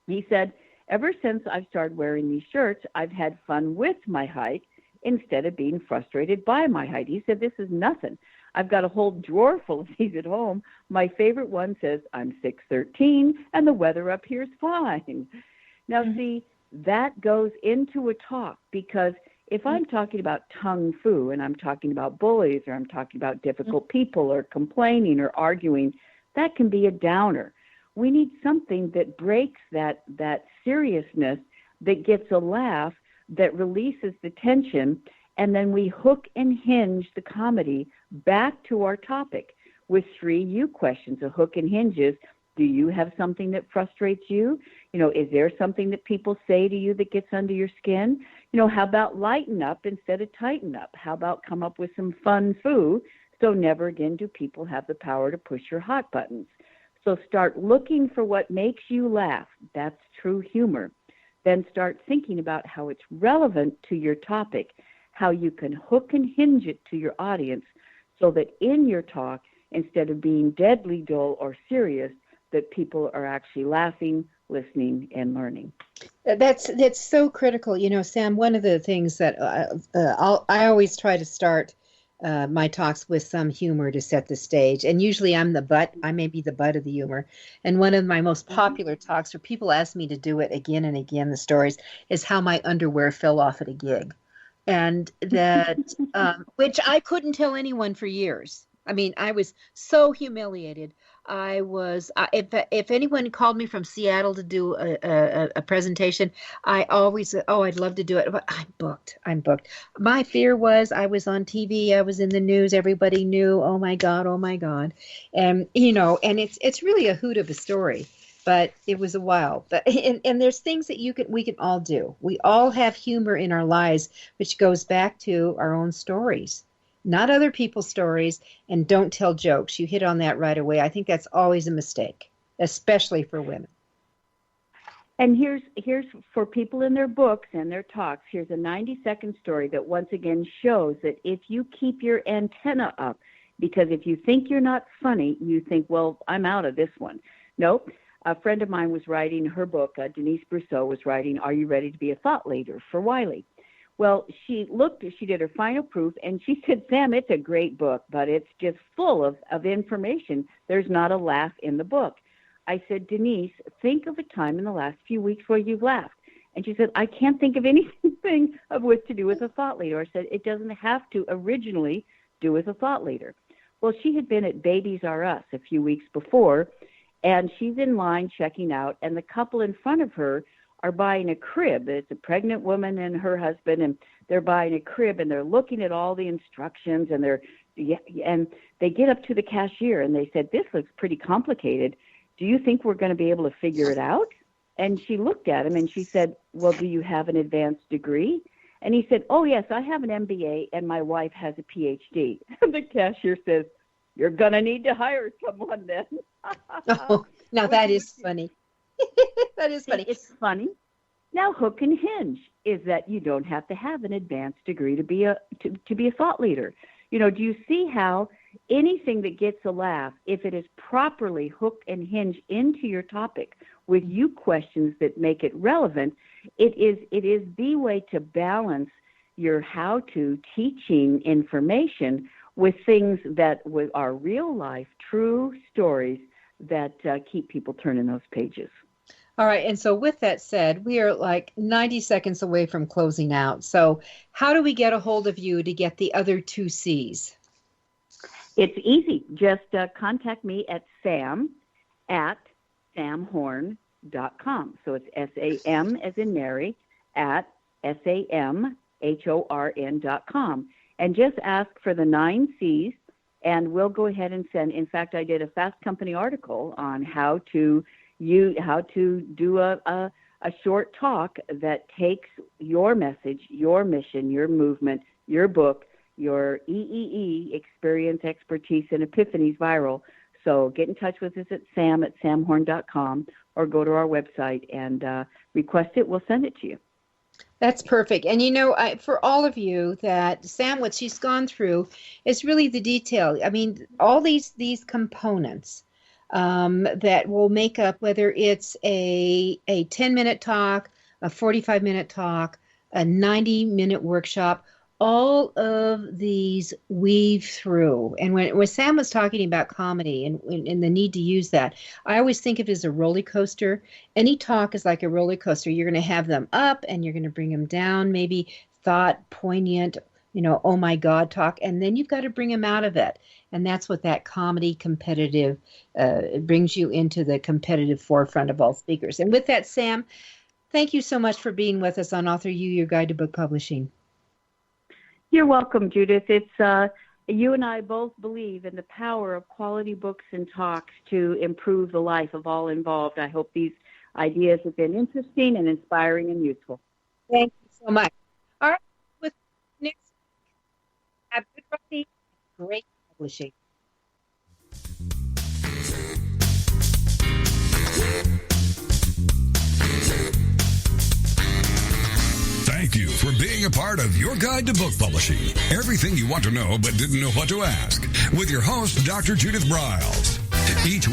He said, "Ever since I've started wearing these shirts, I've had fun with my height instead of being frustrated by my height." He said, "This is nothing. I've got a whole drawer full of these at home. My favorite one says, 'I'm 6'13", and the weather up here is fine." Now, see, that goes into a talk, because if I'm talking about Tung Fu and I'm talking about bullies, or I'm talking about difficult people or complaining or arguing, that can be a downer. We need something that breaks that seriousness, that gets a laugh, that releases the tension, and then we hook and hinge the comedy back to our topic with 3 you questions. A hook and hinges. Do you have something that frustrates you? Is there something that people say to you that gets under your skin? How about lighten up instead of tighten up? How about come up with some fun food so never again do people have the power to push your hot buttons? So start looking for what makes you laugh. That's true humor. Then start thinking about how it's relevant to your topic, how you can hook and hinge it to your audience so that in your talk, instead of being deadly dull or serious, that people are actually laughing, listening, and learning. That's so critical. Sam, one of the things that I always try to start my talks with some humor to set the stage. And usually I may be the butt of the humor. And one of my most popular talks, where people ask me to do it again and again, the stories, is how my underwear fell off at a gig. And that, which I couldn't tell anyone for years. I mean, I was so humiliated. I was, if anyone called me from Seattle to do a presentation, I always said, "Oh, I'd love to do it, but I'm booked. My fear was I was on TV, I was in the news, everybody knew, oh my God. And, and it's really a hoot of a story, but it was a while. But, and there's things that we can all do. We all have humor in our lives, which goes back to our own stories. Not other people's stories, and don't tell jokes. You hit on that right away. I think that's always a mistake, especially for women. And here's for people in their books and their talks, here's a 90-second story that once again shows that if you keep your antenna up, because if you think you're not funny, you think, well, I'm out of this one. Nope. A friend of mine was writing her book, Denise Brousseau was writing, Are You Ready to Be a Thought Leader, for Wiley. Well, she did her final proof, and she said, Sam, it's a great book, but it's just full of information. There's not a laugh in the book. I said, Denise, think of a time in the last few weeks where you've laughed. And she said, I can't think of anything of what to do with a thought leader. I said, it doesn't have to originally do with a thought leader. Well, she had been at Babies R Us a few weeks before, and she's in line checking out, and the couple in front of her are buying a crib. It's a pregnant woman and her husband, and they're buying a crib, and they're looking at all the instructions, and they get up to the cashier, and they said, this looks pretty complicated. Do you think we're going to be able to figure it out? And she looked at him, and she said, well, do you have an advanced degree? And he said, oh, yes, I have an MBA, and my wife has a PhD. And the cashier says, you're going to need to hire someone then. Oh, now that is funny. That is funny. It's funny. Now, hook and hinge is that you don't have to have an advanced degree to be a thought leader. You know, do you see how anything that gets a laugh, if it is properly hook and hinge into your topic with you questions that make it relevant, it is the way to balance your how-to teaching information with things that are real life, true stories that keep people turning those pages. All right. And so with that said, we are like 90 seconds away from closing out. So how do we get a hold of you to get the other 2 C's? It's easy. Just contact me at sam@samhorn.com. So it's SAM as in Mary at SAMHORN.com. And just ask for the 9 C's, and we'll go ahead and send. In fact, I did a Fast Company article on how to do a short talk that takes your message, your mission, your movement, your book, your EEE, experience, expertise, and epiphanies viral. So get in touch with us at sam@samhorn.com or go to our website and request it. We'll send it to you. That's perfect. And, you know, for all of you, that Sam, what she's gone through is really the detail. I mean, all these components that will make up, whether it's a 10-minute talk, a 45-minute talk, a 90-minute workshop, all of these weave through. And when Sam was talking about comedy and the need to use that, I always think of it as a roller coaster. Any talk is like a roller coaster. You're going to have them up and you're going to bring them down, maybe thought, poignant, you know, oh my God talk, and then you've got to bring them out of it. And that's what that comedy competitive, it brings you into the competitive forefront of all speakers. And with that, Sam, thank you so much for being with us on AuthorU-Your Guide to Book Publishing. You're welcome, Judith. It's you and I both believe in the power of quality books and talks to improve the life of all involved. I hope these ideas have been interesting and inspiring and useful. Thank you so much. All right, with next week, have good writing, great publishing. Thank you for being a part of Your Guide to Book Publishing. Everything you want to know but didn't know what to ask. With your host, Dr. Judith Briles. Each